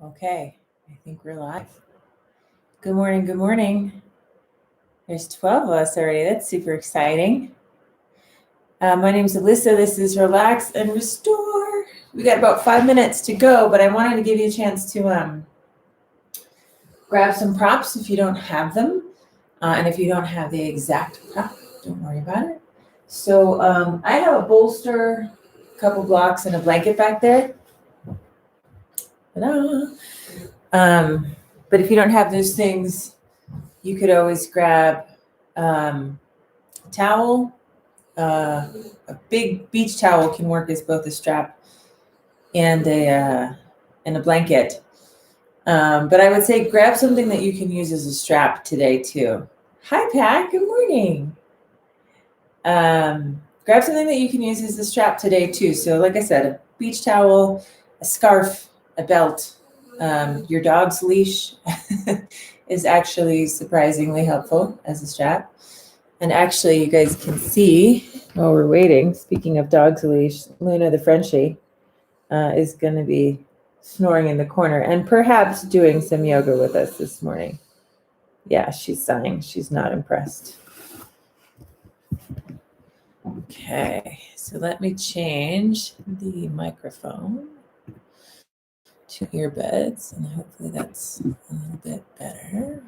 Okay, I think we're live. Good morning, good morning. There's 12 of us already. That's super exciting. My name is Alyssa. This is Relax and Restore. We got about 5 minutes to go, but I wanted to give you a chance to grab some props if you don't have them. And if you don't have the exact prop, don't worry about it. So I have a bolster, a couple blocks, and a blanket back there. Ta-da! But if you don't have those things, you could always grab a towel. A big beach towel can work as both a strap and a blanket. But I would say grab something that you can use as a strap today too. Hi, Pat. Good morning. Grab something that you can use as a strap today too. So like I said, a beach towel, a scarf, a belt. Your dog's leash is actually surprisingly helpful as a strap. And actually, you guys can see while we're waiting, speaking of dog's leash, Luna the Frenchie is going to be snoring in the corner and perhaps doing some yoga with us this morning. Yeah, she's sighing. She's not impressed. Okay, so let me change the microphone to earbuds, and hopefully that's a little bit better.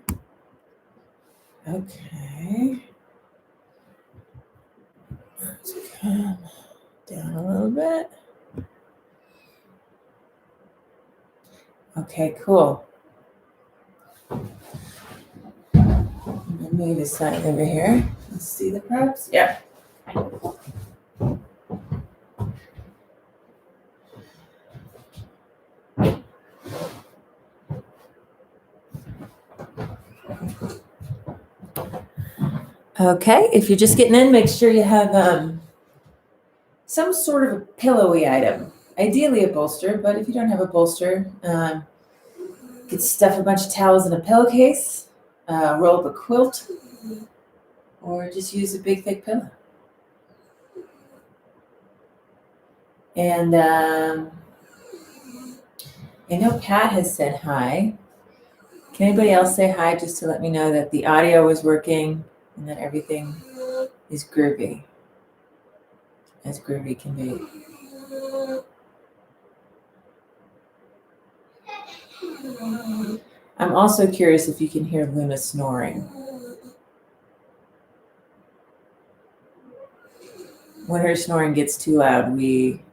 Okay. Let's come down a little bit. Okay, cool. Move this side over here. Let's see the props. Yeah. Okay, if you're just getting in, make sure you have some sort of a pillowy item. Ideally a bolster, but if you don't have a bolster, you could stuff a bunch of towels in a pillowcase, roll up a quilt, or just use a big thick pillow. And I know Pat has said hi. Can anybody else say hi just to let me know that the audio is working and that everything is groovy, as groovy can be? I'm also curious if you can hear Luna snoring. When her snoring gets too loud, we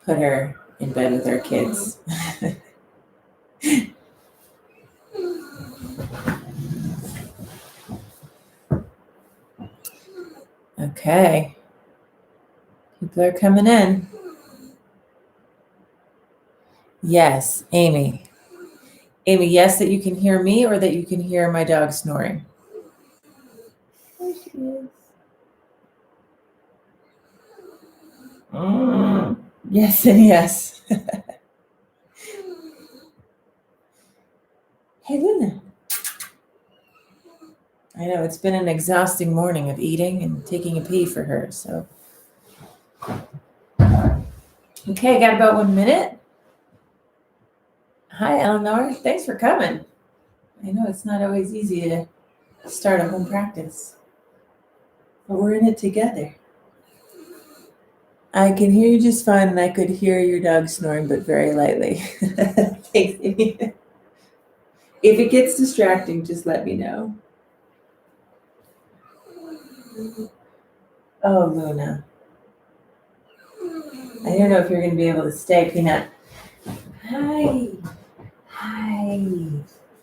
put her in bed with our kids. Okay. People are coming in. Yes, Amy. Amy, yes, that you can hear me or that you can hear my dog snoring? There she is. Yes and yes. Hey, Luna. I know it's been an exhausting morning of eating and taking a pee for her, so. Okay, got about 1 minute. Hi, Eleanor. Thanks for coming. I know it's not always easy to start a home practice, but we're in it together. I can hear you just fine, and I could hear your dog snoring, but very lightly. Thanks, Amy. If it gets distracting, just let me know. Oh, Luna. I don't know if you're going to be able to stay, Peanut. Hi. Hi.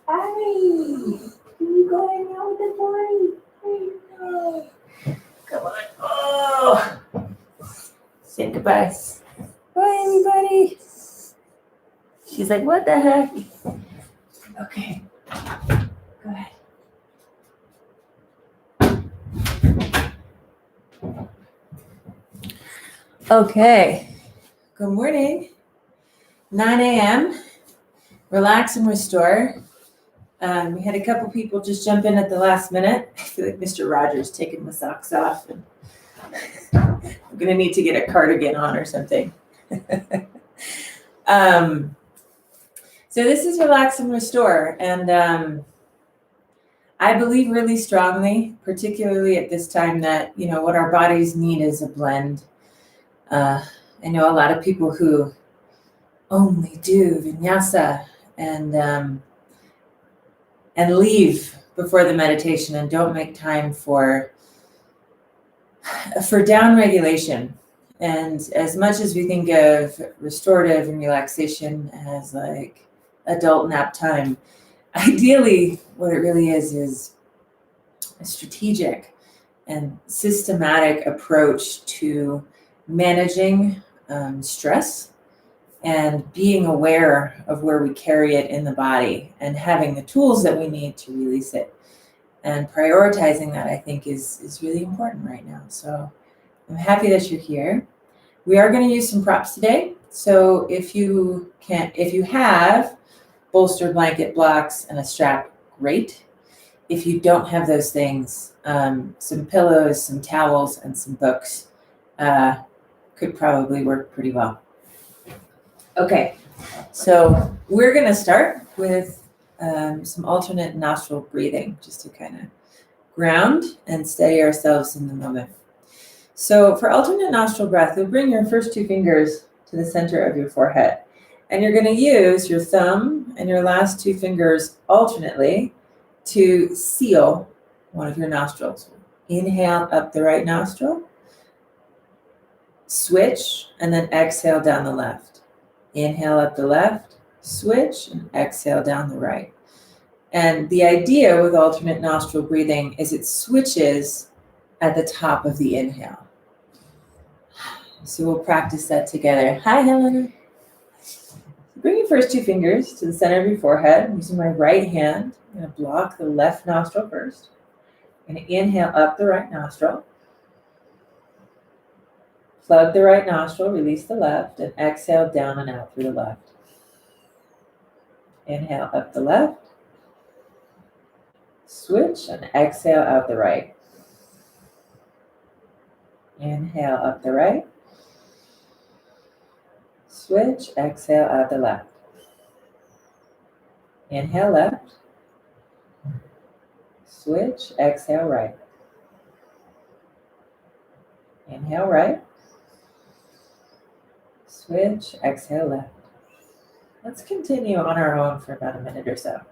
Hi. You going out with the boy? I know. Come on. Oh. Say goodbye. Bye, everybody. She's like, what the heck? Okay. Go ahead. Okay. Good morning. 9 a.m. Relax and restore. We had a couple people just jump in at the last minute. I feel like Mr. Rogers taking my socks off. And I'm going to need to get a cardigan on or something. So So this is Relax and Restore, and I believe really strongly, particularly at this time, that what our bodies need is a blend. I know a lot of people who only do vinyasa and leave before the meditation and don't make time for down regulation. And as much as we think of restorative and relaxation as like adult nap time, ideally what it really is a strategic and systematic approach to managing stress and being aware of where we carry it in the body and having the tools that we need to release it. And prioritizing that, I think, is really important right now. So I'm happy that you're here. We are going to use some props today. So if you have bolster, blanket, blocks, and a strap, great. If you don't have those things, some pillows, some towels, and some books could probably work pretty well. Okay, so we're going to start with some alternate nostril breathing, just to kind of ground and steady ourselves in the moment. So for alternate nostril breath, you'll bring your first two fingers to the center of your forehead, and you're going to use your thumb and your last two fingers alternately to seal one of your nostrils. Inhale up the right nostril, switch, and then exhale down the left. Inhale up the left, switch, and exhale down the right. And the idea with alternate nostril breathing is it switches at the top of the inhale. So we'll practice that together. Hi, Helena. Bring your first two fingers to the center of your forehead. Using my right hand, I'm going to block the left nostril first. I'm going to inhale up the right nostril. Plug the right nostril, release the left, and exhale down and out through the left. Inhale up the left. Switch and exhale out the right. Inhale up the right. Switch, exhale out the left. Inhale left. Switch, exhale right. Inhale right. Switch, exhale left. Let's continue on our own for about a minute or so.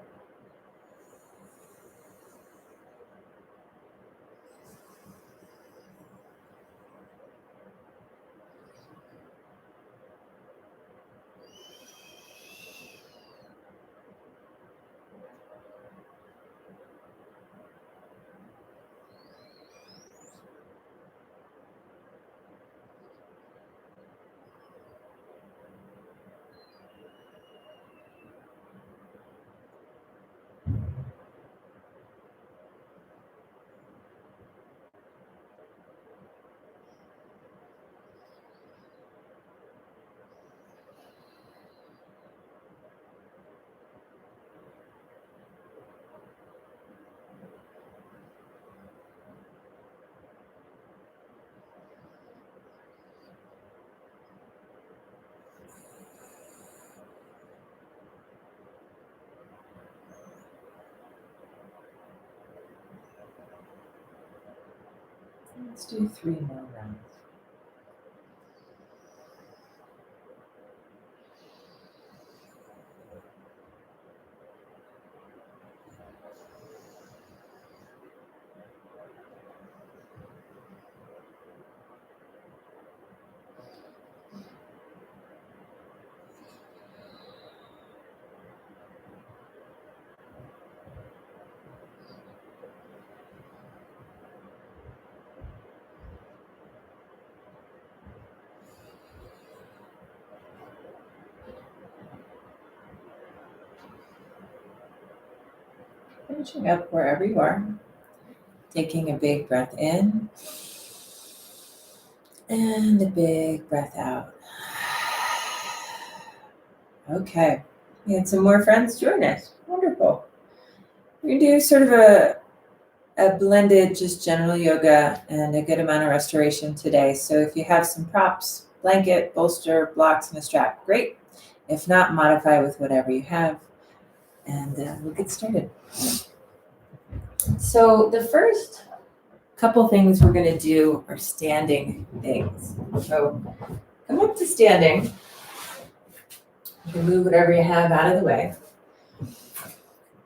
Let's do 3 more rounds. Finishing up wherever you are. Taking a big breath in and a big breath out. Okay, we had some more friends join us. Wonderful. We're going to do sort of a blended, just general yoga and a good amount of restoration today. So if you have some props, blanket, bolster, blocks, and a strap, great. If not, modify with whatever you have, and we'll get started. So the first couple things we're going to do are standing things. So come up to standing. You can move whatever you have out of the way.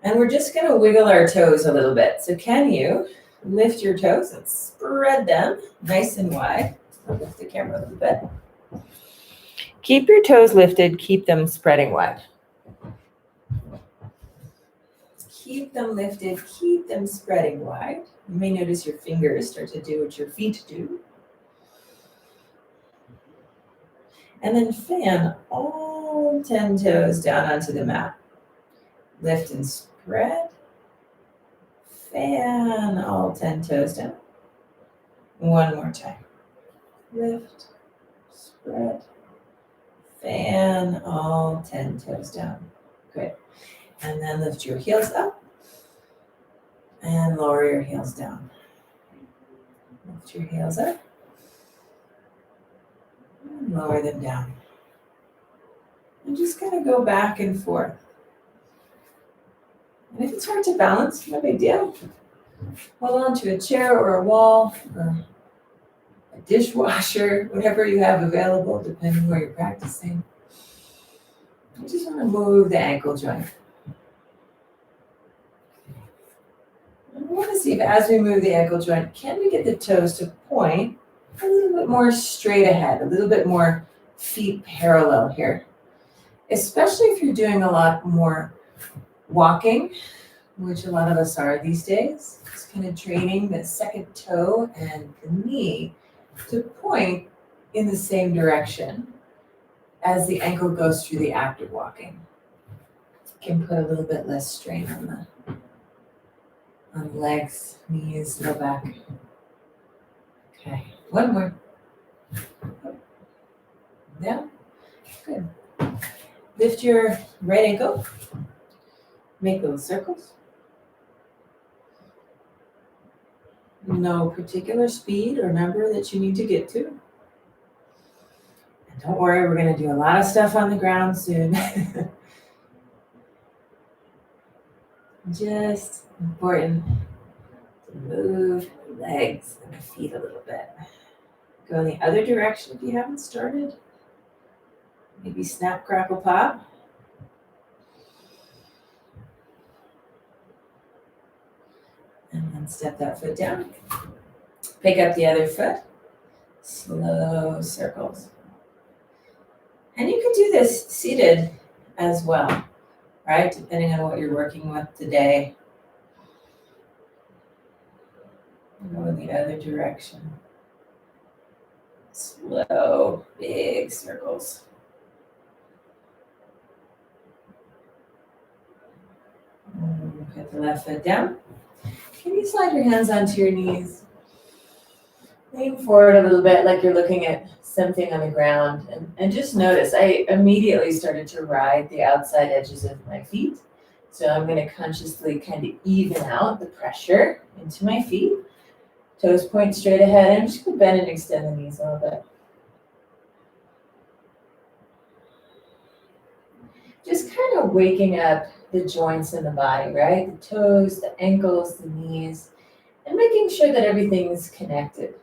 And we're just going to wiggle our toes a little bit. So can you lift your toes and spread them nice and wide? I'll lift the camera a little bit. Keep your toes lifted. Keep them spreading wide. Keep them lifted. Keep them spreading wide. You may notice your fingers start to do what your feet do. And then fan all 10 toes down onto the mat. Lift and spread. Fan all 10 toes down. One more time. Lift, spread, fan all 10 toes down. Good. And then lift your heels up and lower your heels down. Lift your heels up and lower them down. And just kind of go back and forth. And if it's hard to balance, no big deal. Hold on to a chair or a wall or a dishwasher, whatever you have available, depending where you're practicing. You just want to move the ankle joint. And we want to see if as we move the ankle joint, can we get the toes to point a little bit more straight ahead, a little bit more feet parallel here. Especially if you're doing a lot more walking, which a lot of us are these days. Just kind of training the second toe and the knee to point in the same direction as the ankle goes through the act of walking. Can put a little bit less strain on legs, knees, low back. Okay, one more. Down. Good. Lift your right ankle. Make little circles. No particular speed or number that you need to get to. And don't worry, we're going to do a lot of stuff on the ground soon. Just important to move the legs and the feet a little bit. Go in the other direction if you haven't started. Maybe snap, crackle, pop. And then step that foot down. Pick up the other foot. Slow circles. And you can do this seated as well, right? Depending on what you're working with today. Go in the other direction. Slow, big circles. And put the left foot down. Can you slide your hands onto your knees? Lean forward a little bit like you're looking at something on the ground. And just notice, I immediately started to ride the outside edges of my feet. So I'm going to consciously kind of even out the pressure into my feet. Toes point straight ahead. I'm just going to bend and extend the knees a little bit. Just kind of waking up the joints in the body, right? The toes, the ankles, the knees, and making sure that everything's connected.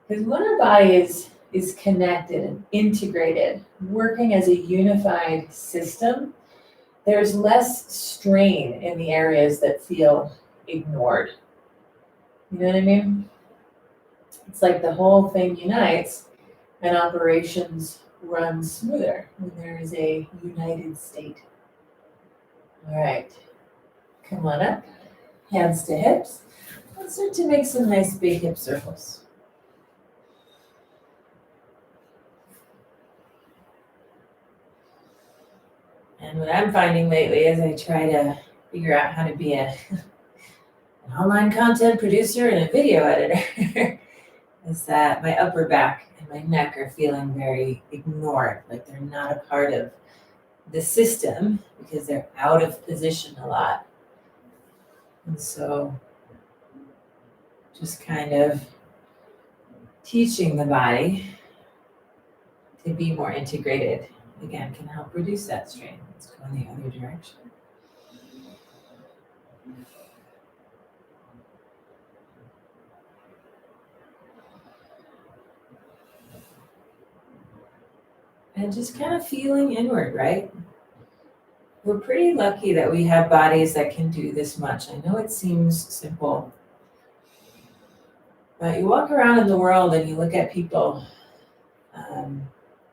Because when our body is connected and integrated, working as a unified system, there's less strain in the areas that feel ignored. You know what I mean? It's like the whole thing unites and operations run smoother when there is a united state. All right, come on up, hands to hips. Let's start to make some nice big hip circles. And what I'm finding lately as I try to figure out how to be an online content producer and a video editor is that my upper back and my neck are feeling very ignored, like they're not a part of the system because they're out of position a lot. And so just kind of teaching the body to be more integrated again, can help reduce that strain. Let's go in the other direction. And just kind of feeling inward, right? We're pretty lucky that we have bodies that can do this much. I know it seems simple, but you walk around in the world and you look at people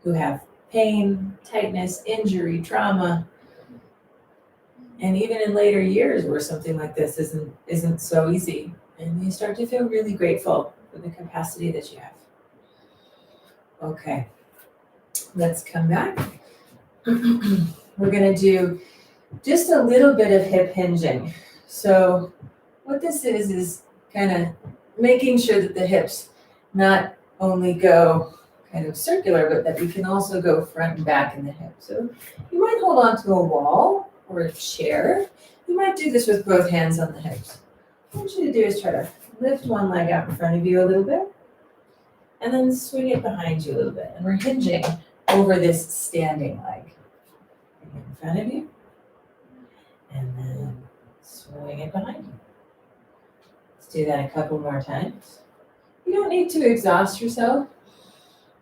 who have pain, tightness, injury, trauma, and even in later years where something like this isn't so easy, and you start to feel really grateful for the capacity that you have. Okay, let's come back. We're gonna do just a little bit of hip hinging. So what this is kind of making sure that the hips not only go kind of circular, but that we can also go front and back in the hip. So you might hold on to a wall or a chair. You might do this with both hands on the hips. What I want you to do is try to lift one leg out in front of you a little bit, and then swing it behind you a little bit. And we're hinging over this standing leg. Bring it in front of you, and then swing it behind you. Let's do that a couple more times. You don't need to exhaust yourself.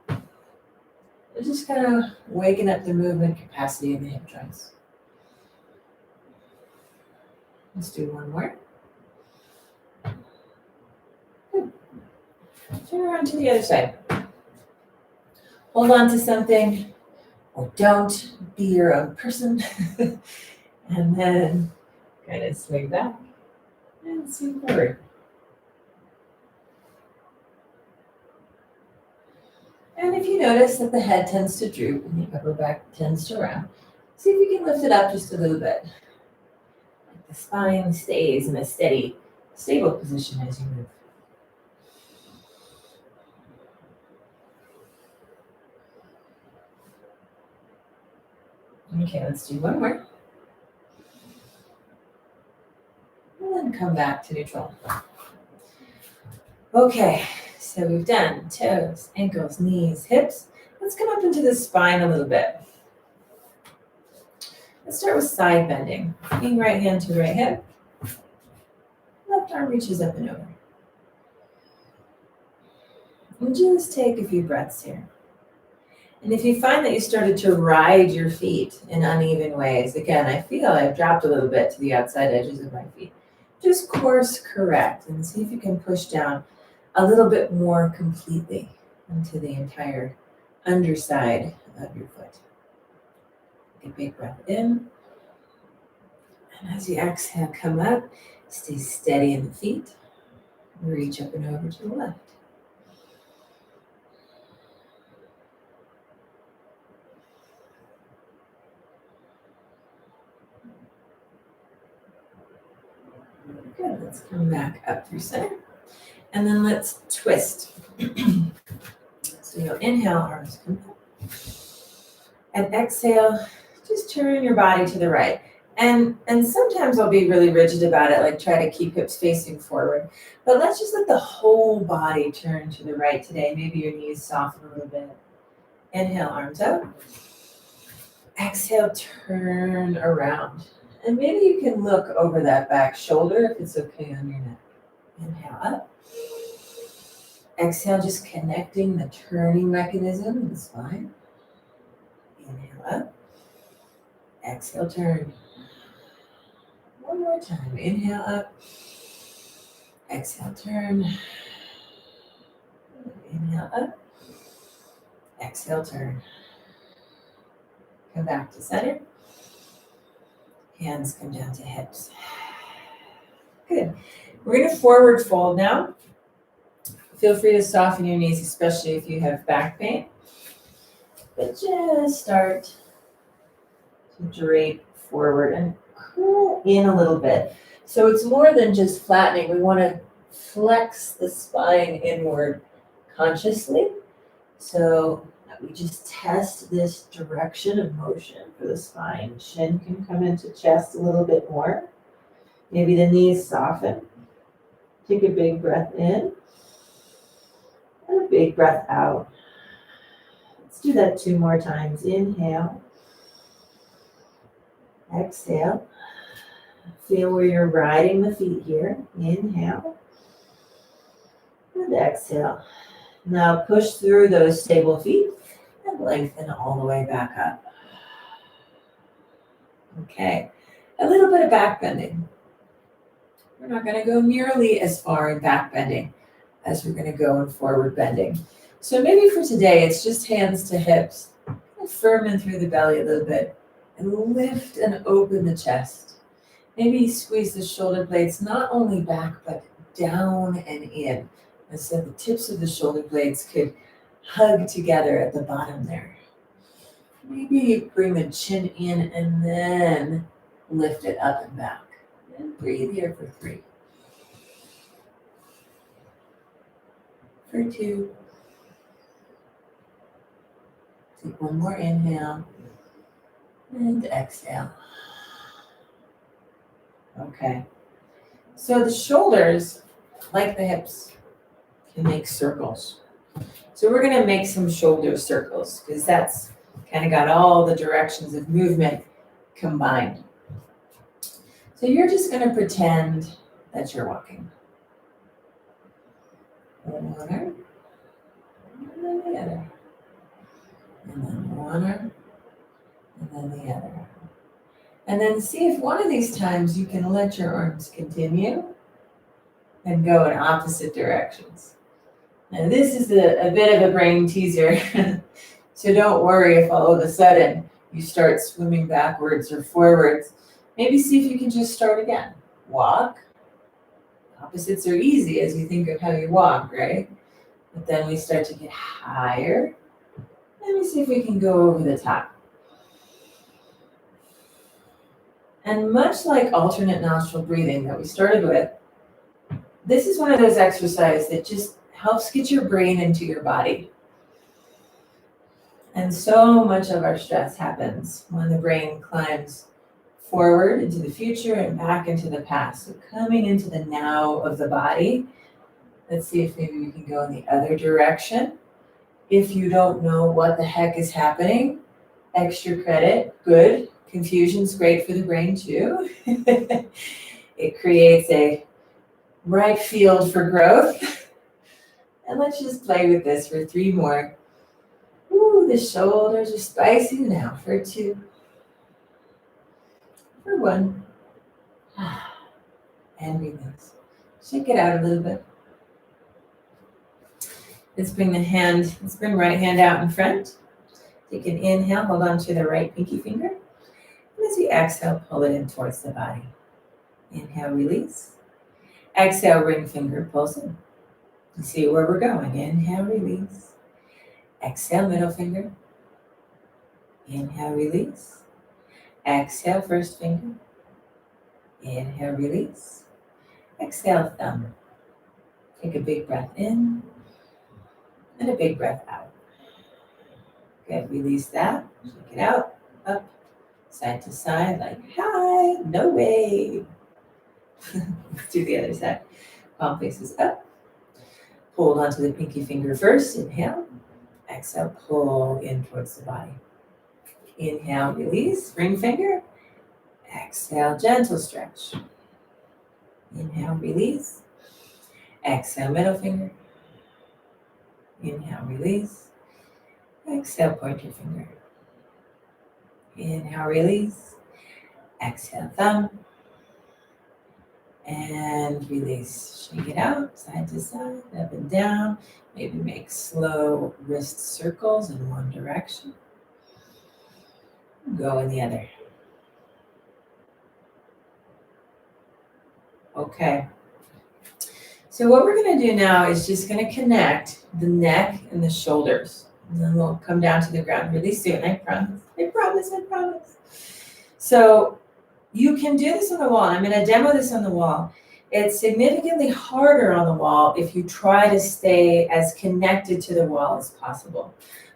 You're just kind of waking up the movement capacity in the hip joints. Let's do one more. Good. Turn around to the other side. Hold on to something, or don't. Be your own person. And then kind of swing back and swing forward. And if you notice that the head tends to droop and the upper back tends to round, see if you can lift it up just a little bit. The spine stays in a steady, stable position as you move. Okay, let's do one more. And then come back to neutral. Okay, so we've done toes, ankles, knees, hips. Let's come up into the spine a little bit. Let's start with side bending. Bring right hand to right hip. Left arm reaches up and over. And just take a few breaths here. And if you find that you started to ride your feet in uneven ways, again, I feel I've dropped a little bit to the outside edges of my feet. Just course correct and see if you can push down a little bit more completely into the entire underside of your foot. Take a big breath in. And as you exhale, come up, stay steady in the feet. Reach up and over to the left. Good, let's come back up through center. And then let's twist. So you'll inhale, arms come up. And exhale, just turn your body to the right. And sometimes I'll be really rigid about it, like try to keep hips facing forward. But let's just let the whole body turn to the right today. Maybe your knees soften a little bit. Inhale, arms up. Exhale, turn around. And maybe you can look over that back shoulder if it's okay on your neck. Inhale up. Exhale, just connecting the turning mechanism in the spine. Inhale up. Exhale, turn. One more time. Inhale up. Exhale, turn. Inhale up. Exhale, turn. Come back to center. Hands come down to hips. Good. We're going to forward fold now. Feel free to soften your knees, especially if you have back pain. But just start to drape forward and curl in a little bit. So it's more than just flattening. We want to flex the spine inward consciously. So that we just test this direction of motion for the spine. Shin can come into chest a little bit more. Maybe the knees soften. Take a big breath in and a big breath out. Let's do that 2 more times. Inhale. Exhale. Feel where you're riding the feet here. Inhale. And exhale. Now push through those stable feet and lengthen all the way back up. Okay. A little bit of back bending. We're not going to go nearly as far in back bending as we're going to go in forward bending. So maybe for today, it's just hands to hips. Firm through the belly a little bit and lift and open the chest. Maybe squeeze the shoulder blades not only back, but down and in. And so the tips of the shoulder blades could hug together at the bottom there. Maybe bring the chin in and then lift it up and back. And breathe here for 3. For 2. Take one more inhale. And exhale. Okay. So the shoulders, like the hips, can make circles. So we're going to make some shoulder circles because that's kind of got all the directions of movement combined. So you're just going to pretend that you're walking. One arm, and then the other. And then one arm, and then the other. And then see if one of these times you can let your arms continue and go in opposite directions. Now this is a bit of a brain teaser, so don't worry if all of a sudden you start swimming backwards or forwards. Maybe see if you can just start again. Walk. Opposites are easy as you think of how you walk, right? But then we start to get higher. Let me see if we can go over the top. And much like alternate nostril breathing that we started with, this is one of those exercises that just helps get your brain into your body. And so much of our stress happens when the brain climbs forward into the future and back into the past. So coming into the now of the body. Let's see if maybe we can go in the other direction. If you don't know what the heck is happening, extra credit, good. Confusion's great for the brain too. It creates a right field for growth. And let's just play with this for 3 more. Ooh, the shoulders are spicy now for 2. For 1. And release. Shake it out a little bit. Let's bring right hand out in front. Take an inhale, hold on to the right pinky finger. And as you exhale, pull it in towards the body. Inhale, release. Exhale, ring finger pulls in. You see where we're going. Inhale, release. Exhale, middle finger. Inhale, release. Exhale, first finger. Inhale, release. Exhale, thumb. Take a big breath in and a big breath out. Good, release that. Shake it out, up, side to side, like, hi, no way. Let's do the other side. Palm faces up. Hold onto the pinky finger first. Inhale. Exhale, pull in towards the body. Inhale, release, ring finger. Exhale, gentle stretch. Inhale, release. Exhale, middle finger. Inhale, release. Exhale, pointer finger. Inhale, release. Exhale, thumb. And release. Shake it out, side to side, up and down. Maybe make slow wrist circles in one direction. Go in the other. Okay. So what we're going to do now is just going to connect the neck and the shoulders. And then we'll come down to the ground really soon, I promise. I promise, I promise. So you can do this on the wall. I'm going to demo this on the wall. It's significantly harder on the wall if you try to stay as connected to the wall as possible.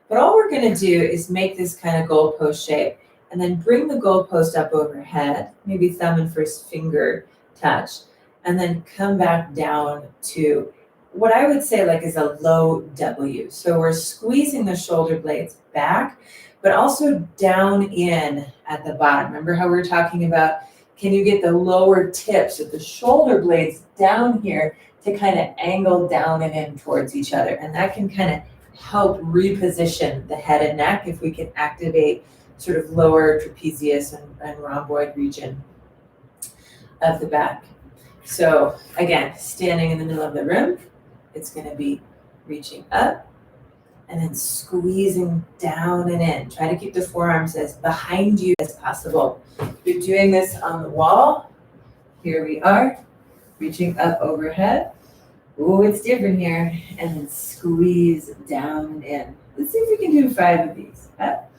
But all we're going to do is make this kind of goalpost shape and then bring the goalpost up overhead, maybe thumb and first finger touch, and then come back down to what I would say like is a low W. So we're squeezing the shoulder blades back, but also down in at the bottom. Remember how we were talking about, can you get the lower tips of the shoulder blades down here to kind of angle down and in towards each other? And that can kind of help reposition the head and neck if we can activate sort of lower trapezius and rhomboid region of the back. So again, standing in the middle of the room, it's going to be reaching up and then squeezing down and in. Try to keep the forearms as behind you as possible. You're doing this on the wall. Here we are, reaching up overhead. Ooh, it's different here. And then squeeze down and in. Let's see if we can do 5 of these. Up,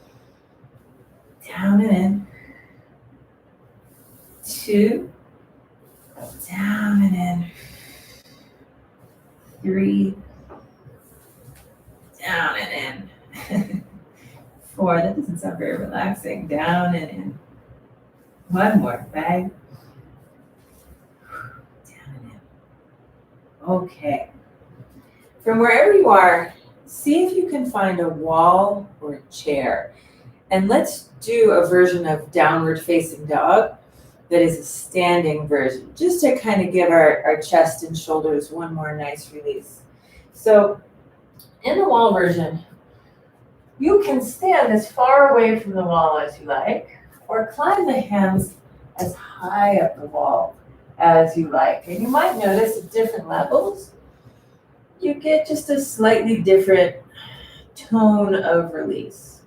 down and in. 2, down and in. 3, down and in. 4, that doesn't sound very relaxing. Down and in. 1 more, 5. Down and in. Okay. From wherever you are, see if you can find a wall or a chair. And let's do a version of downward facing dog that is a standing version, just to kind of give our chest and shoulders one more nice release. So in the wall version, you can stand as far away from the wall as you like, or climb the hands as high up the wall as you like. And you might notice at different levels, you get just a slightly different tone of release.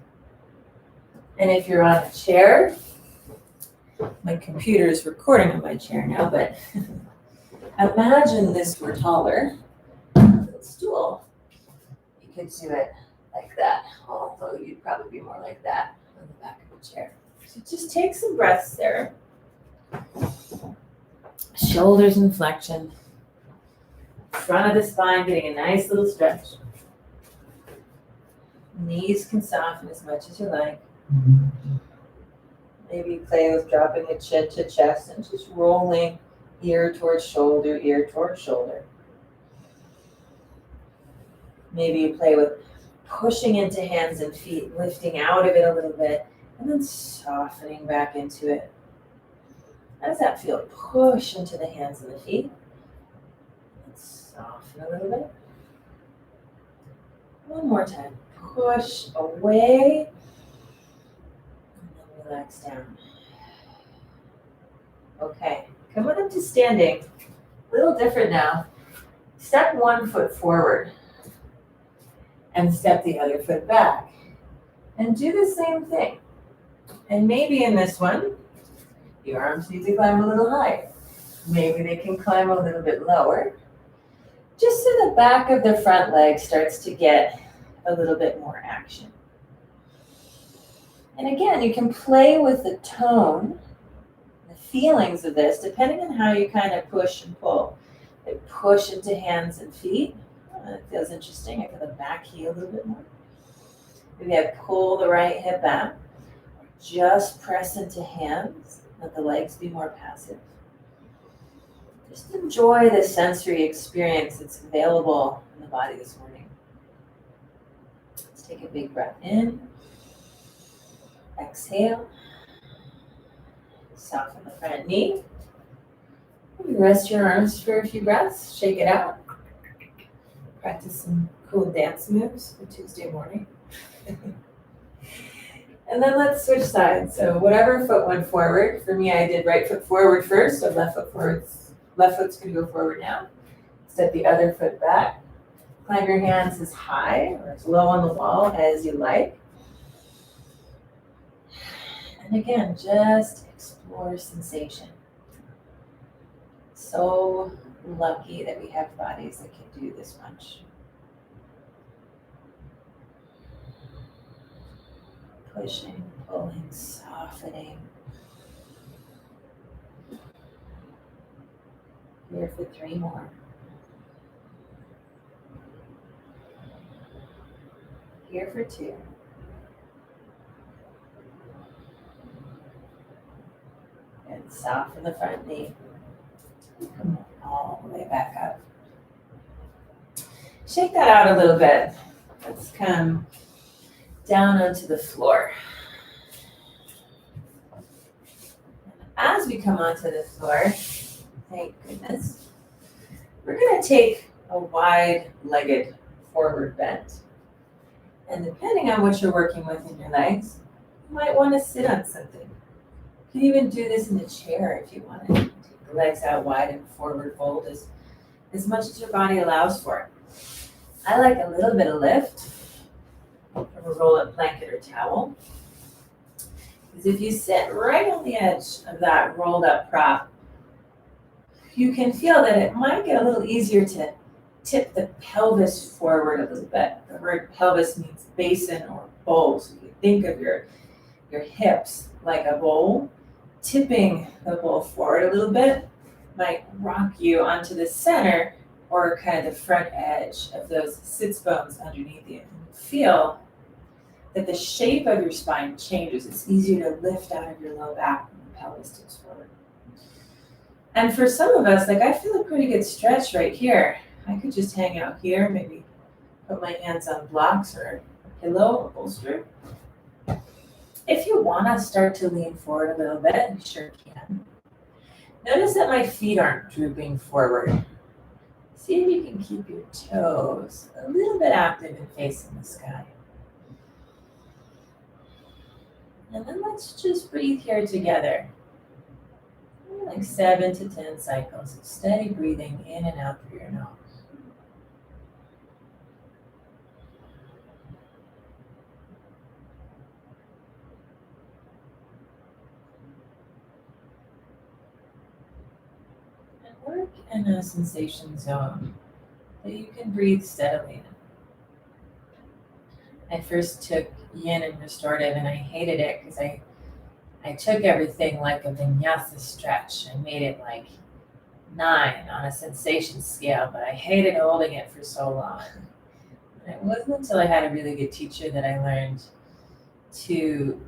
And if you're on a chair, my computer is recording on my chair now, but imagine this were taller. The stool, you could do it like that, although you'd probably be more like that on the back of the chair. So just take some breaths there. Shoulders in flexion. Front of the spine getting a nice little stretch. Knees can soften as much as you like. Maybe play with dropping the chin to chest and just rolling ear towards shoulder, ear towards shoulder. Maybe you play with pushing into hands and feet, lifting out of it a little bit, and then softening back into it. How does that feel? Push into the hands and the feet. And soften a little bit. One more time. Push away. And then relax down. Okay, come on up to standing. A little different now. Step 1 foot forward. And step the other foot back. And do the same thing. And maybe in this one, your arms need to climb a little higher. Maybe they can climb a little bit lower. Just so the back of the front leg starts to get a little bit more action. And again, you can play with the tone, the feelings of this, depending on how you kind of push and pull. They push into hands and feet. It feels interesting. I feel the back heel a little bit more. Maybe I pull the right hip back. Just press into hands. Let the legs be more passive. Just enjoy the sensory experience that's available in the body this morning. Let's take a big breath in. Exhale. Soften the front knee. Rest your arms for a few breaths. Shake it out. Practice some cool dance moves for Tuesday morning. And then let's switch sides. So whatever foot went forward. For me, I did right foot forward first, so left foot forward. Left foot's going to go forward now. Step the other foot back. Climb your hands as high or as low on the wall as you like. And again, just explore sensation. So lucky that we have bodies that can do this much. Pushing, pulling, softening. Here for 3 more. Here for 2. And soften the front knee. Come on, all the way back up. shake that out a little bit. Let's come down onto the floor. As we come onto the floor, thank goodness, we're going to take a wide-legged forward bend. And depending on what you're working with in your legs, you might want to sit on something. You can even do this in a chair if you want to. Take the legs out wide and forward fold as much as your body allows for. I like a little bit of lift from a roll-up blanket or towel. Because if you sit right on the edge of that rolled up prop, you can feel that it might get a little easier to tip the pelvis forward a little bit. The word pelvis means basin or bowl. So you think of your hips like a bowl. Tipping the bowl forward a little bit might rock you onto the center or kind of the front edge of those sits bones underneath you. And feel that the shape of your spine changes. It's easier to lift out of your low back when the pelvis tips forward. And for some of us, like I feel a pretty good stretch right here. I could just hang out here, maybe put my hands on blocks or a pillow or bolster. If you want to start to lean forward a little bit, you sure can. Notice that my feet aren't drooping forward. See if you can keep your toes a little bit active and facing the sky. And then let's just breathe here together. Like 7 to 10 cycles of steady breathing in and out through your nose. And work in a sensation zone that you can breathe steadily in. I first took yin and restorative and I hated it because I took everything like a vinyasa stretch and made it like 9 on a sensation scale, but I hated holding it for so long. And it wasn't until I had a really good teacher that I learned to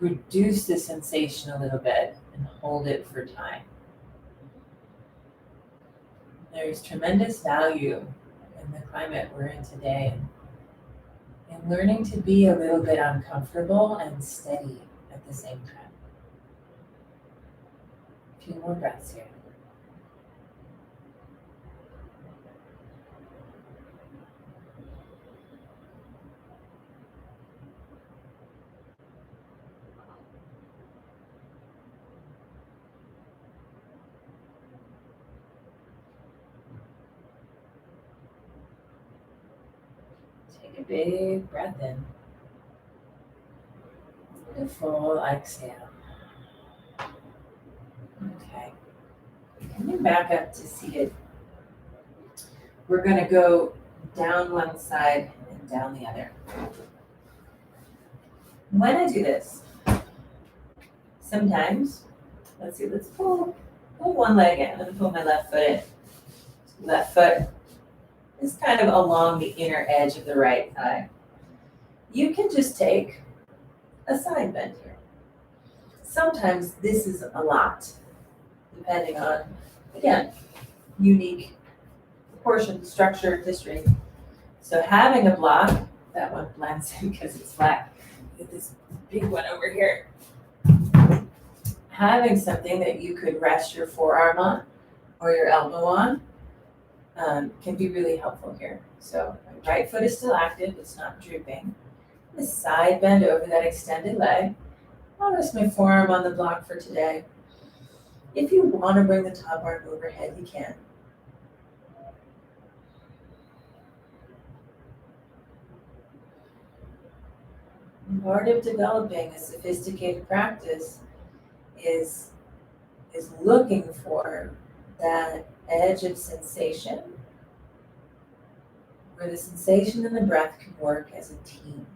reduce the sensation a little bit and hold it for time. There's tremendous value in the climate we're in today and learning to be a little bit uncomfortable and steady at the same time. A few more breaths here. Take a big breath in. A full exhale. Okay. Coming back up to seated. We're going to go down one side and down the other. When I do this, sometimes, let's pull one leg in. I'm going to pull my left foot in. Left foot is kind of along the inner edge of the right thigh. You can just take a side bend here. Sometimes this is a lot, depending on, again, unique proportion, structure, history. So having a block, that one blends in because it's flat. Get this big one over here. Having something that you could rest your forearm on or your elbow on can be really helpful here. So my right foot is still active, it's not drooping. The side bend over that extended leg. I'll rest my forearm on the block for today. If you want to bring the top arm overhead, you can. Part of developing a sophisticated practice is looking for that edge of sensation where the sensation and the breath can work as a team.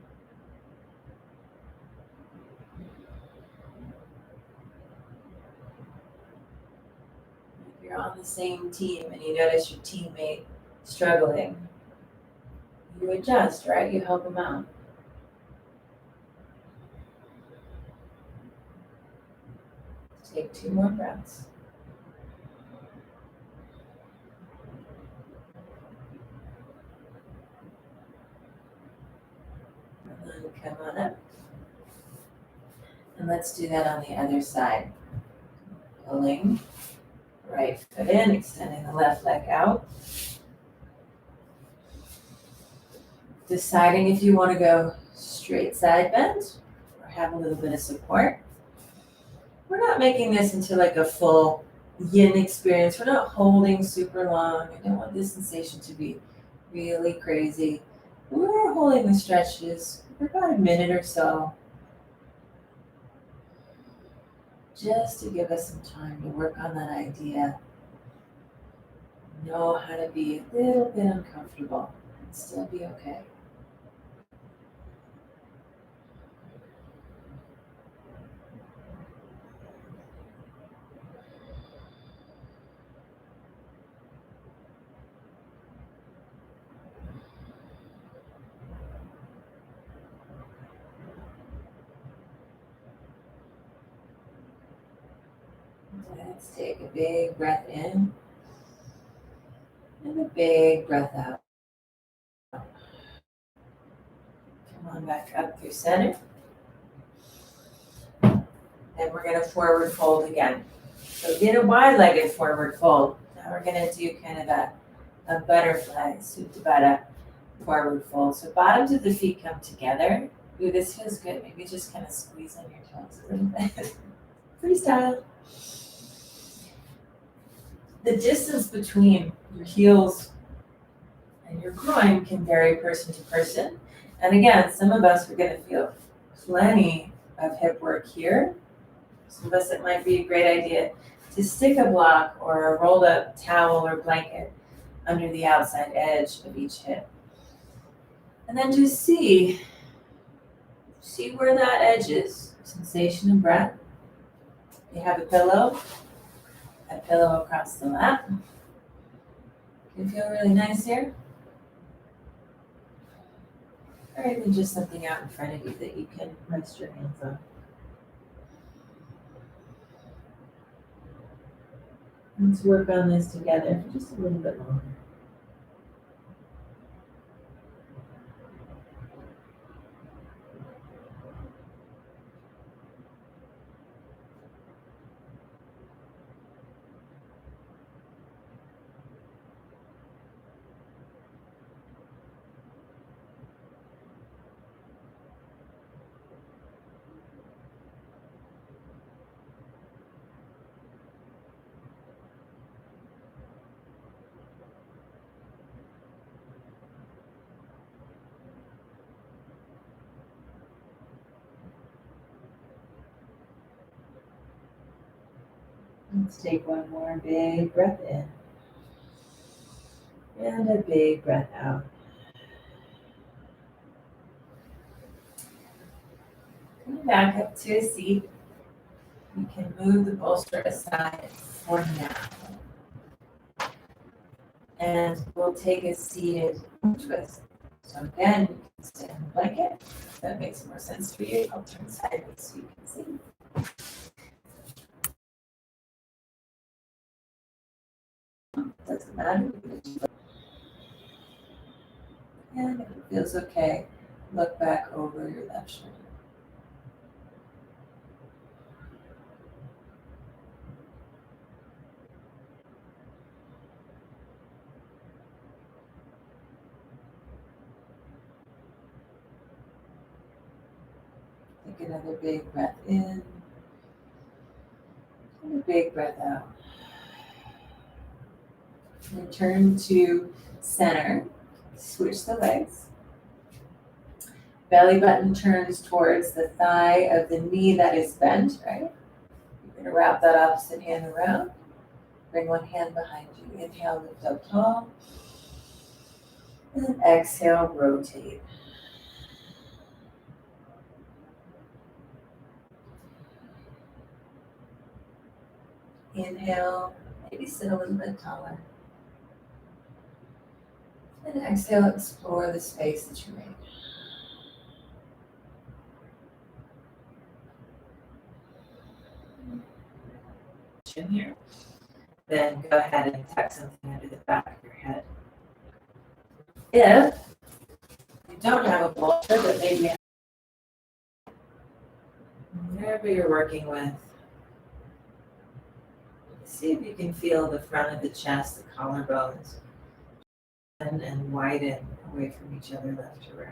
If you're on the same team and you notice your teammate struggling, you adjust, right? You help them out. Take 2 more breaths. Come on up. And let's do that on the other side. Pulling right foot in, extending the left leg out. Deciding if you want to go straight side bend or have a little bit of support. We're not making this into like a full yin experience. We're not holding super long. I don't want this sensation to be really crazy. We're holding the stretches for about a minute or so, just to give us some time to work on that idea. Know how to be a little bit uncomfortable and still be okay. Let's take a big breath in and a big breath out. Come on back up through center. And we're going to forward fold again. So get a wide-legged forward fold. Now we're going to do kind of a butterfly, Supta Baddha forward fold. So bottoms of the feet come together. Ooh, this feels good. Maybe just kind of squeeze on your toes a little bit. Freestyle. The distance between your heels and your groin can vary person to person. And again, some of us are going to feel plenty of hip work here. Some of us, it might be a great idea to stick a block or a rolled up towel or blanket under the outside edge of each hip. And then just see where that edge is. Sensation of breath. You have a pillow across the lap. Can feel really nice here. Or even just something out in front of you that you can rest your hands on. Let's work on this together for just a little bit longer. Let's take one more big breath in. And a big breath out. Coming back up to a seat. You can move the bolster aside for now. And we'll take a seated twist. So again, you can sit on the blanket. If that makes more sense for you, I'll turn sideways so you can see. Doesn't matter. And if it feels okay, look back over your left shoulder. Take another big breath in and a big breath out. Return to center. Switch the legs. Belly button turns towards the thigh of the knee that is bent, right? You're going to wrap that opposite hand around. Bring one hand behind you. Inhale, lift up tall. And then exhale, rotate. Inhale, maybe sit a little bit taller. And exhale, explore the space that you made. Here. Then go ahead and tuck something under the back of your head. If you don't have a bolster, but maybe Whatever you're working with, see if you can feel the front of the chest, the collarbones, and widen away from each other, left to right.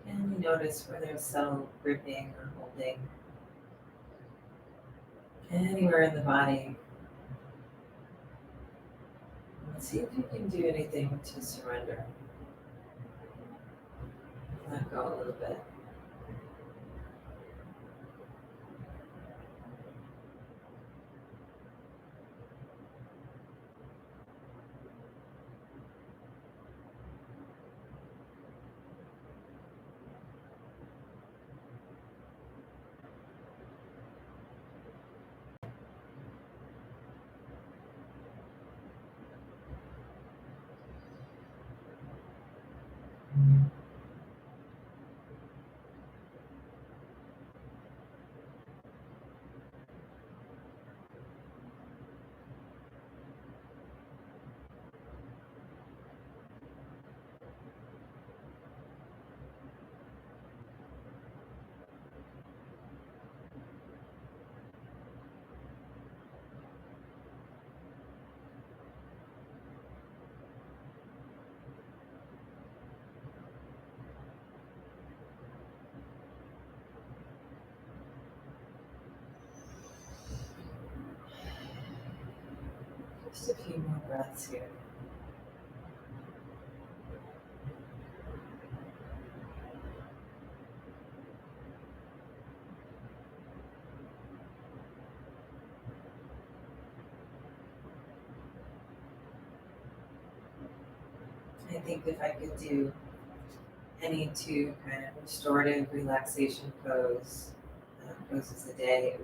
And you notice where there's some gripping or holding anywhere in the body. Let's see if you can do anything to surrender. Let go a little bit. Just a few more breaths here. I think if I could do any two kind of restorative relaxation poses a day, it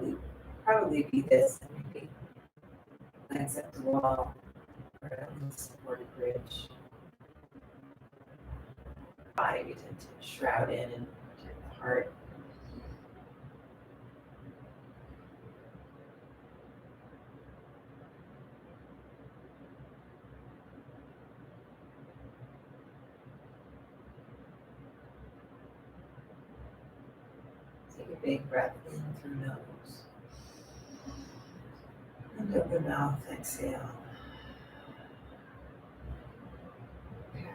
would probably be this, and maybe legs up the wall or a little supported bridge. Body we tend to shroud in and protect the heart. Take a big breath in through nose. And open mouth, exhale. Okay.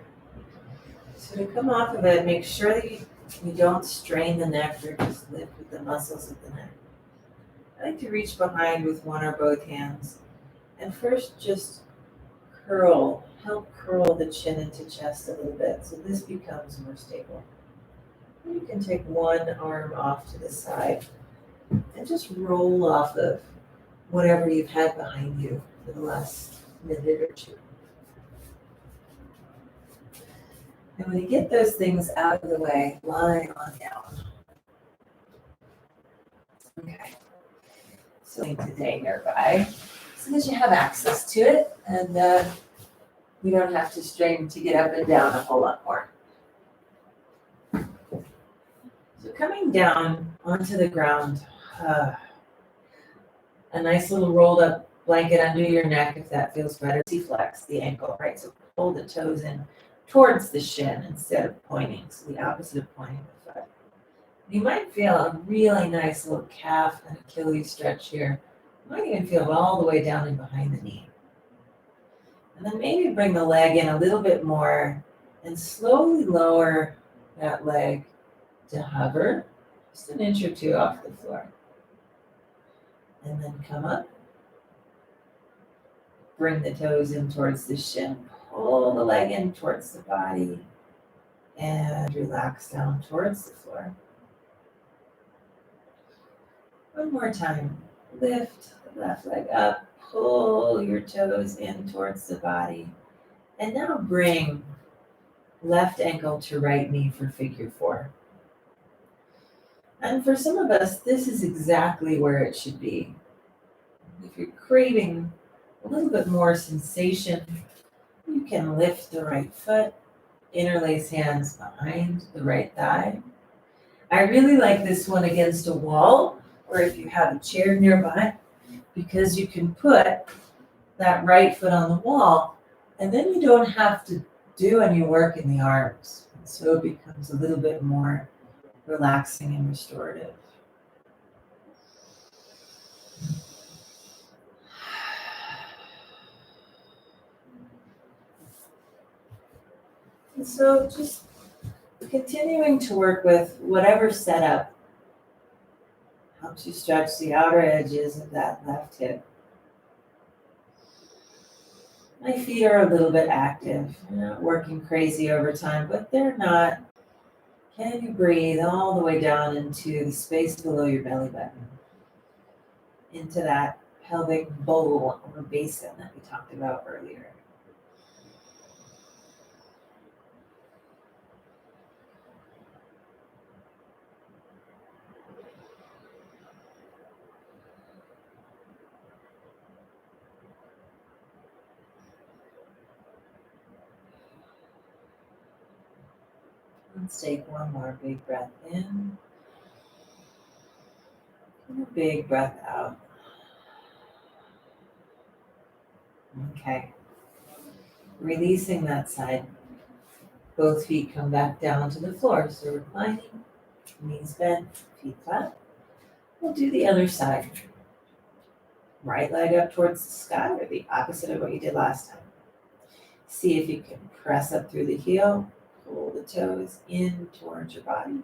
So to come off of it, make sure that you don't strain the neck or just lift with the muscles of the neck. I like to reach behind with one or both hands and first just help curl the chin into chest a little bit so this becomes more stable. You can take one arm off to the side and just roll off of whatever you've had behind you for the last minute or two. And when you get those things out of the way, lie on down. Okay. So today nearby so that you have access to it and you don't have to strain to get up and down a whole lot more. So coming down onto the ground, a nice little rolled up blanket under your neck if that feels better. C-flex the ankle, right? So pull the toes in towards the shin instead of pointing. So the opposite of pointing the foot. You might feel a really nice little calf and Achilles stretch here. You might even feel it all the way down and behind the knee. And then maybe bring the leg in a little bit more and slowly lower that leg to hover just an inch or two off the floor. And then come up. Bring the toes in towards the shin. Pull the leg in towards the body. And relax down towards the floor. One more time. Lift the left leg up. Pull your toes in towards the body. And now bring left ankle to right knee for figure four. And for some of us, this is exactly where it should be. If you're craving a little bit more sensation, you can lift the right foot, interlace hands behind the right thigh. I really like this one against a wall, or if you have a chair nearby, because you can put that right foot on the wall, and then you don't have to do any work in the arms. So it becomes a little bit more relaxing and restorative. And so just continuing to work with whatever setup helps you stretch the outer edges of that left hip. My feet are a little bit active. They're not working crazy over time, but they're not. Can you breathe all the way down into the space below your belly button? Into that pelvic bowl or basin that we talked about earlier. Let's take one more big breath in. And a big breath out. Okay. Releasing that side. Both feet come back down to the floor. So reclining, knees bent, feet flat. We'll do the other side. Right leg up towards the sky, or the opposite of what you did last time. See if you can press up through the heel, pull the toes in towards your body.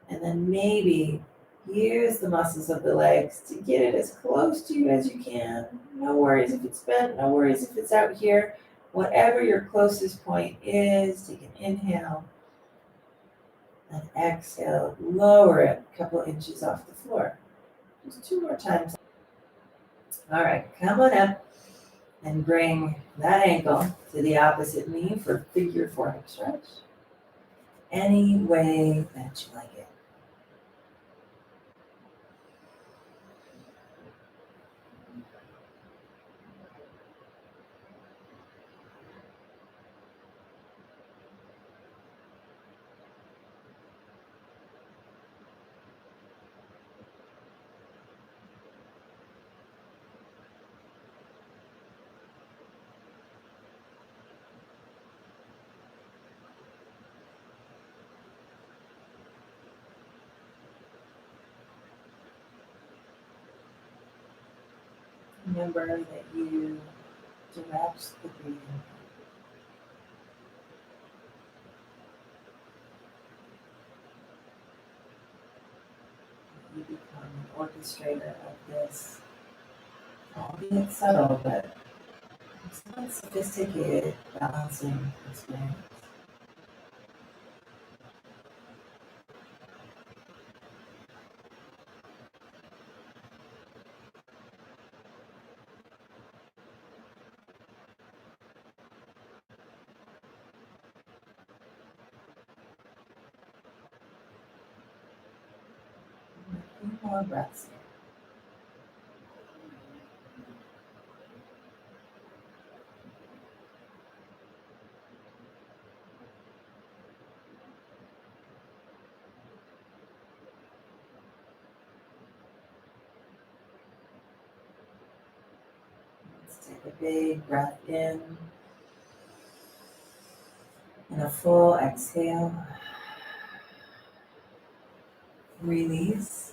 And then maybe use the muscles of the legs to get it as close to you as you can. No worries if it's bent, no worries if it's out here. Whatever your closest point is, take an inhale and exhale. Lower it a couple inches off the floor. Just 2 more times. All right, come on up and bring that ankle to the opposite knee for figure four hip stretch. Any way that you like it. Remember that you direct the breathing. You become an orchestrator of this, albeit subtle, but somewhat sophisticated balancing experience. A few more breaths. Let's take a big breath in and a full exhale. Release.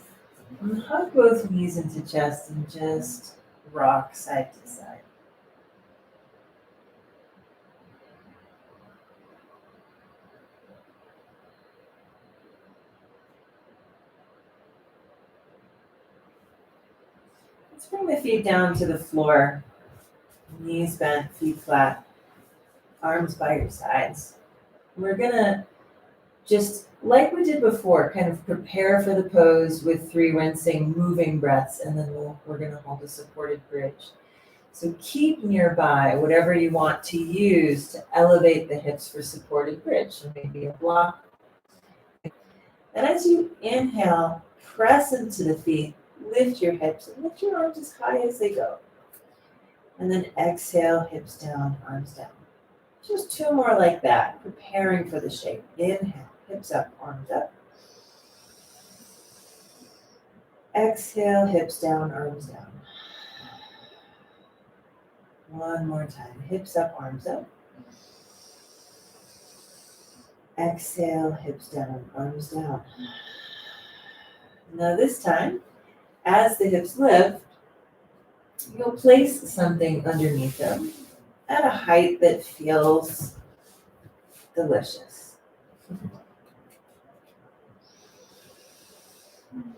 And hug both knees into chest and just rock side to side. Let's bring the feet down to the floor. Knees bent, feet flat, arms by your sides. We're gonna just, like we did before, kind of prepare for the pose with 3 rinsing, moving breaths, and then we're gonna hold a supported bridge. So keep nearby whatever you want to use to elevate the hips for supported bridge. So maybe a block. And as you inhale, press into the feet, lift your hips, and lift your arms as high as they go. And then exhale, hips down, arms down. Just two more like that, preparing for the shape. Inhale, hips up, arms up. Exhale, hips down, arms down. One more time, hips up, arms up. Exhale, hips down, arms down. Now this time, as the hips lift, you'll place something underneath them at a height that feels delicious.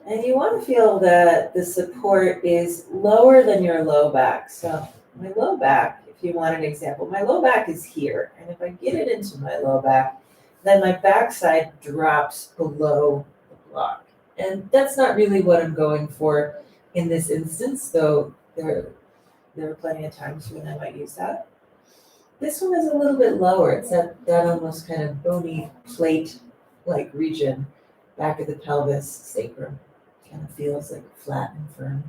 And you want to feel that the support is lower than your low back. So my low back, if you want an example, my low back is here. And if I get it into my low back, then my backside drops below the block. And that's not really what I'm going for in this instance, though there are plenty of times when I might use that. This one is a little bit lower. It's that almost kind of bony plate-like region, back of the pelvis, sacrum. Kind of feels like flat and firm.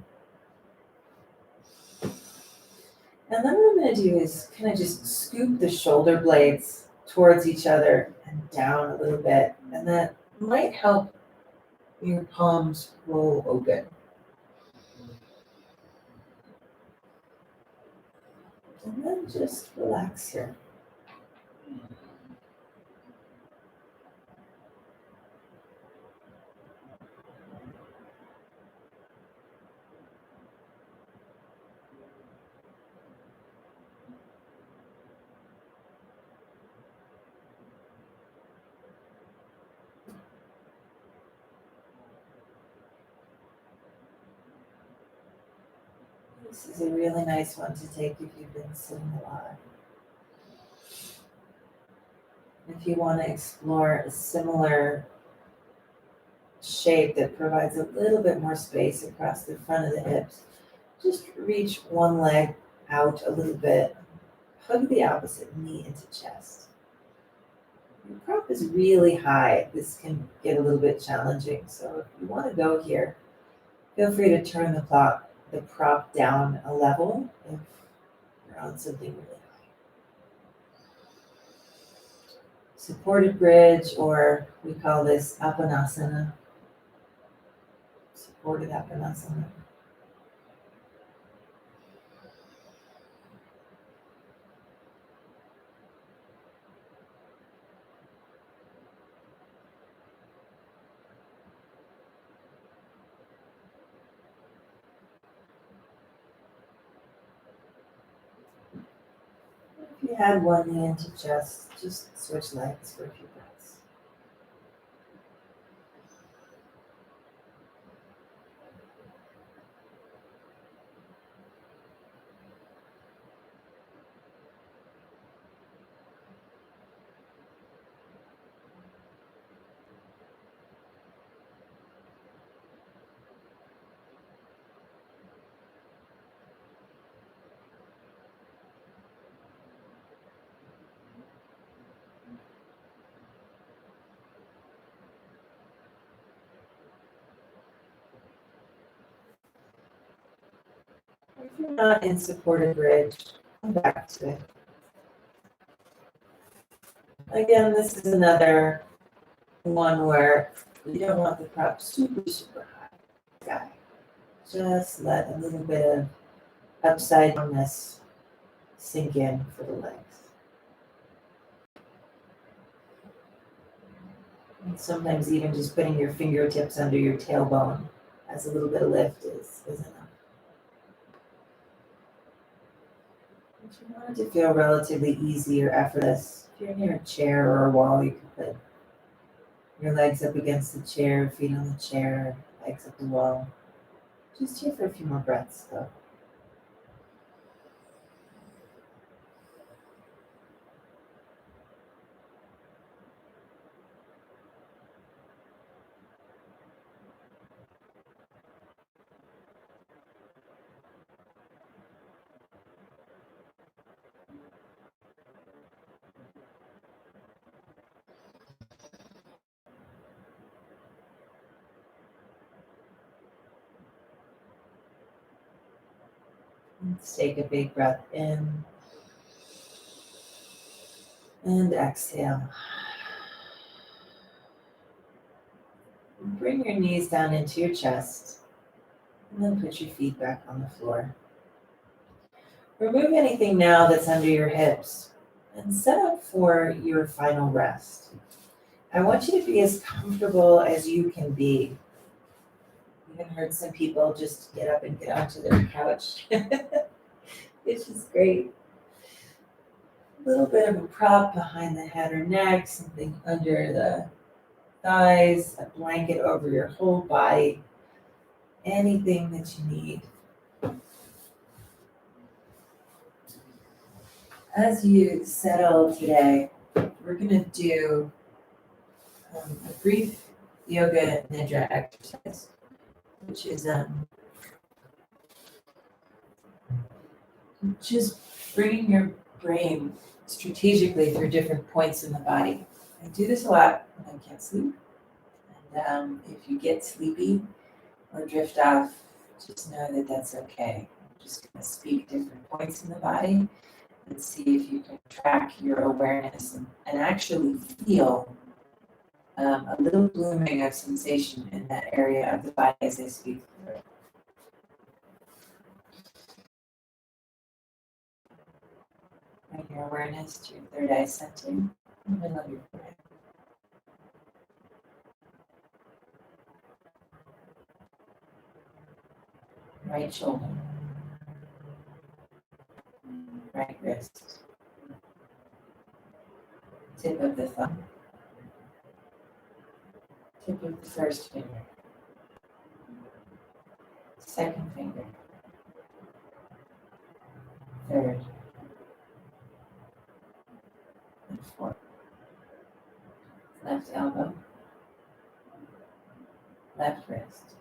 And then what I'm going to do is kind of just scoop the shoulder blades towards each other and down a little bit. And that might help your palms roll open. And then just relax here. This is a really nice one to take if you've been sitting a lot. If you want to explore a similar shape that provides a little bit more space across the front of the hips, just reach one leg out a little bit, hug the opposite knee into chest. Your prop is really high. This can get a little bit challenging. So if you want to go here, feel free to turn the prop down a level if you're on something really high. Supported bridge, or we call this apanasana. Supported apanasana. If you had one knee into chest, just switch legs for a few breaths. If you're not in supported bridge, come back to it. Again, this is another one where you don't want the prop super high. Just let a little bit of upside downness sink in for the legs. And sometimes even just putting your fingertips under your tailbone as a little bit of lift is enough. If you want it to feel relatively easy or effortless, if you're near a chair or a wall, you can put your legs up against the chair, feet on the chair, legs up the wall. Just here for a few more breaths, though. Let's take a big breath in and exhale. Bring your knees down into your chest and then put your feet back on the floor. Remove anything now that's under your hips and set up for your final rest. I want you to be as comfortable as you can be. I've even heard some people just get up and get onto their couch, which is great. A little bit of a prop behind the head or neck, something under the thighs, a blanket over your whole body, anything that you need. As you settle today, we're going to do a brief yoga nidra exercise, which is just bringing your brain strategically through different points in the body. I do this a lot when I can't sleep. And if you get sleepy or drift off, just know that that's okay. I'm just going to speak different points in the body and see if you can track your awareness and actually feel a little blooming of sensation in that area of the body as I speak through it. Bring your awareness to your third eye center in the middle of your forehead. Right shoulder, right wrist, tip of the thumb, tip of the first finger, second finger, third, and fourth. Left elbow, left wrist,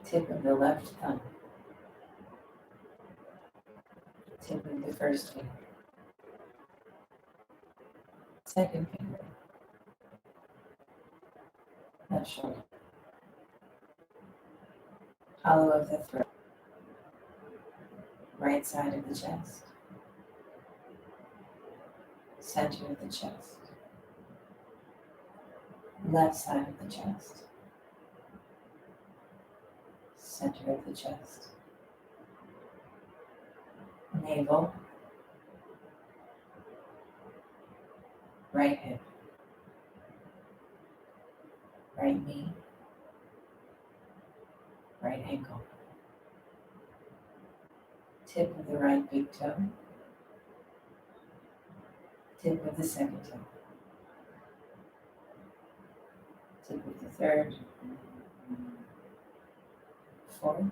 tip of the left thumb, tip of the first finger, second finger, left shoulder, hollow of the throat, right side of the chest, center of the chest, left side of the chest, center of the chest, navel, right hip, right knee, right ankle, tip of the right big toe, tip of the second toe, tip of the third, fourth,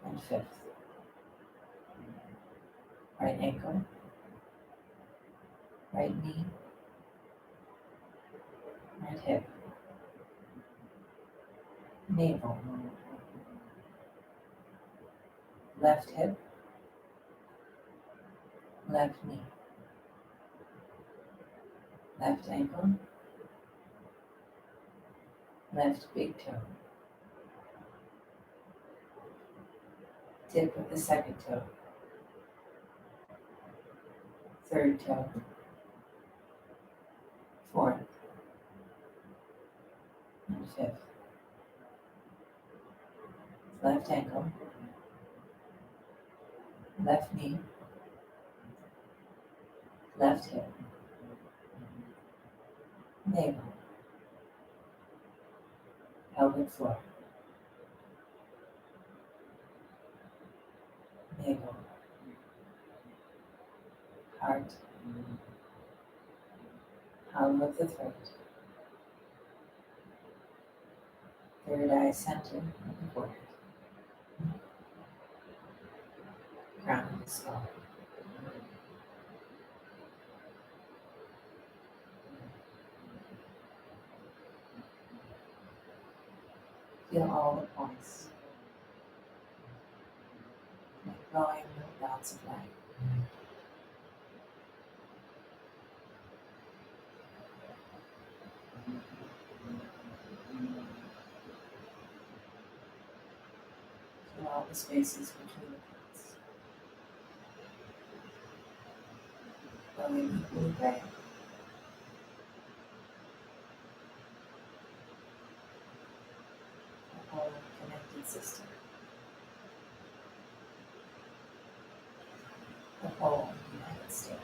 and fifth. Right ankle, right knee, right hip, navel, left hip, left knee, left ankle, left big toe, tip of the second toe, third toe, fourth, and fifth. Left ankle, left knee, left hip, navel, pelvic floor, navel, heart, hollow of the throat, third eye center of the forehead, crown of the skull. Feel all the points, like glowing little dots of light. all the spaces between the points. Flowing equally bright. A whole connected system. The whole United States.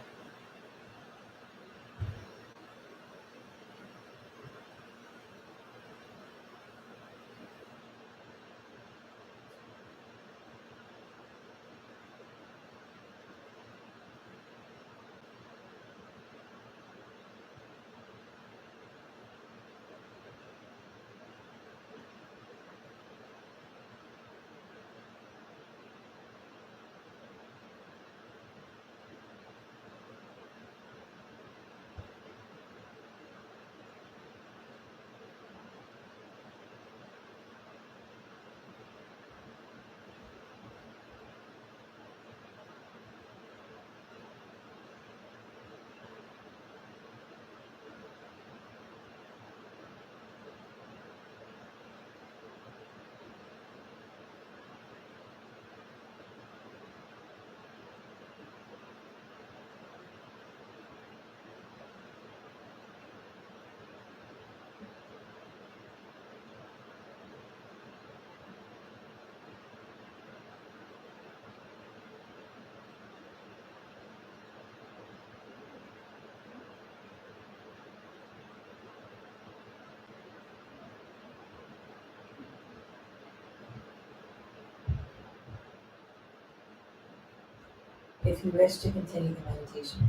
If you wish to continue the meditation,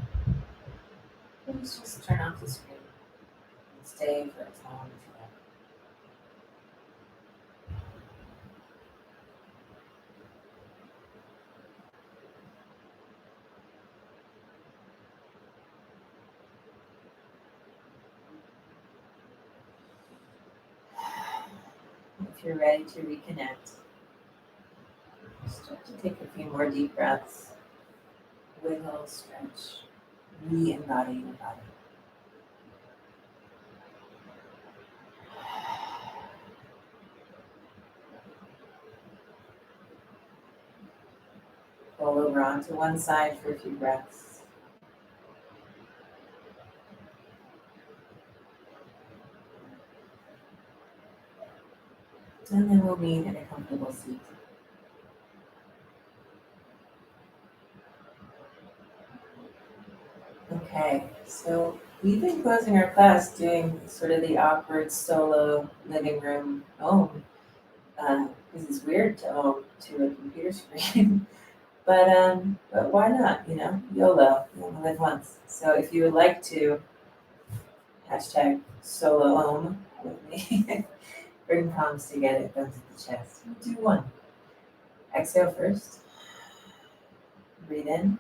please just turn off the screen and stay for as long as you like. If you're ready to reconnect, start to take a few more deep breaths. Wiggle, stretch, re-embody your body. Roll over onto one side for a few breaths. And then we'll meet in a comfortable seat. Okay, so we've been closing our class doing sort of the awkward solo living room ohm. Because it's weird to ohm to a computer screen. but why not, YOLO, you only live once. So if you would like to hashtag solo ohm with me, bring palms together, thumbs at the chest. We'll do one. Exhale first. Breathe in.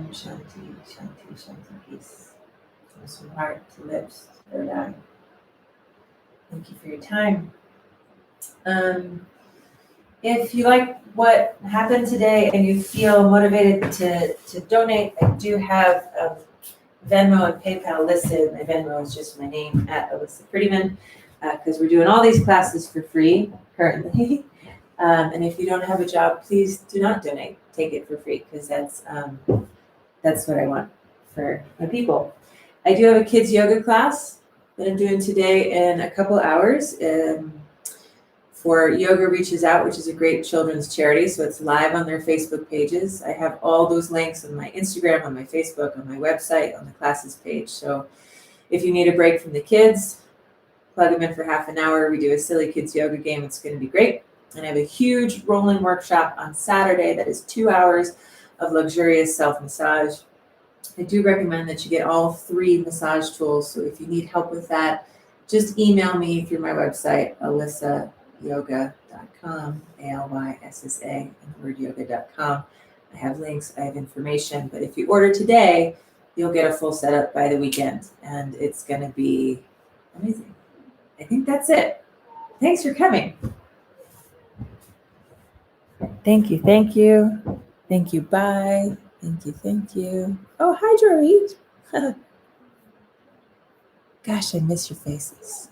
Shanti, shanti, shanti, peace. From heart to lips to third eye. Thank you for your time. If you like what happened today and you feel motivated to donate, I do have Venmo and PayPal listed. My Venmo is just my name at Alyssa Prettyman, because we're doing all these classes for free currently. And if you don't have a job, please do not donate. Take it for free, because that's what I want for my people. I do have a kids yoga class that I'm doing today in a couple hours. For Yoga Reaches Out, which is a great children's charity. So it's live on their Facebook pages. I have all those links on my Instagram, on my Facebook, on my website, on the classes page. So if you need a break from the kids, plug them in for half an hour. We do a silly kids yoga game. It's going to be great. And I have a huge rolling workshop on Saturday that is 2 hours of luxurious self-massage. I do recommend that you get all 3 massage tools. So if you need help with that, just email me through my website, alyssayoga.com, ALYSSA, and the word yoga.com. I have links, I have information, but if you order today, you'll get a full setup by the weekend, and it's going to be amazing. I think that's it. Thanks for coming. Thank you. Thank you. Thank you. Bye. Thank you. Thank you. Oh, hi, Joey. Gosh, I miss your faces.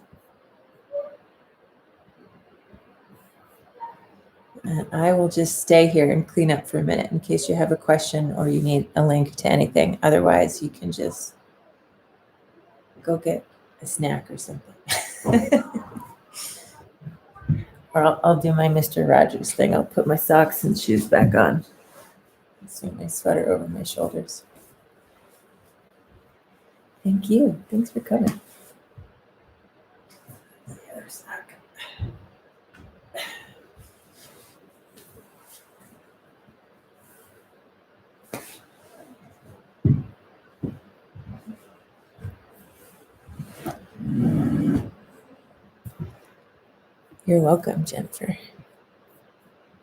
And I will just stay here and clean up for a minute in case you have a question or you need a link to anything. Otherwise, you can just go get a snack or something. Or I'll do my Mr. Rogers thing. I'll put my socks and shoes back on. Swing my sweater over my shoulders. Thank you. Thanks for coming. The other sock. You're welcome, Jennifer.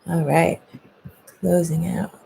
All right. Closing out.